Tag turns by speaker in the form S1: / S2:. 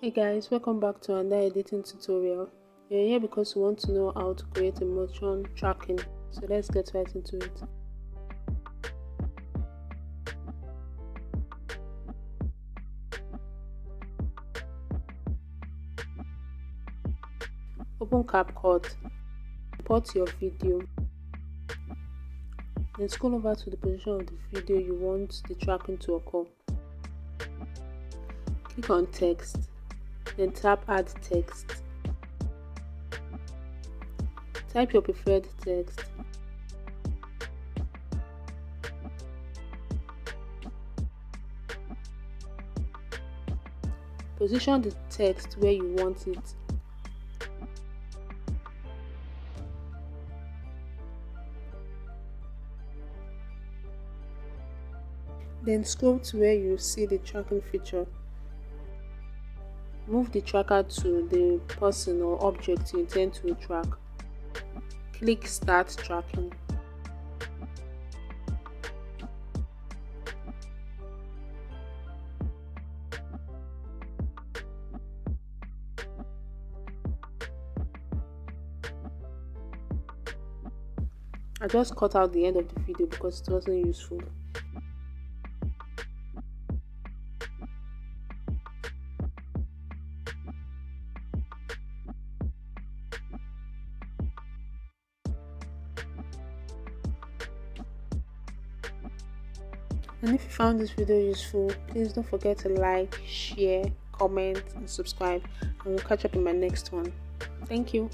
S1: Hey guys, welcome back to another editing tutorial. You're here because you want to know how to create a motion tracking. So let's get right into it. Open Capcut, import your video, then scroll over to the position of the video you want the tracking to occur. Click on text, then tap add text. Type your preferred text. Position the text where you want it. Then scroll to where you see the tracking feature. Move the tracker to the person or object you intend to track. Click Start Tracking. I just cut out the end of the video because it wasn't useful. And if you found this video useful, please don't forget to like, share, comment and subscribe, and we'll catch up in my next one. Thank you.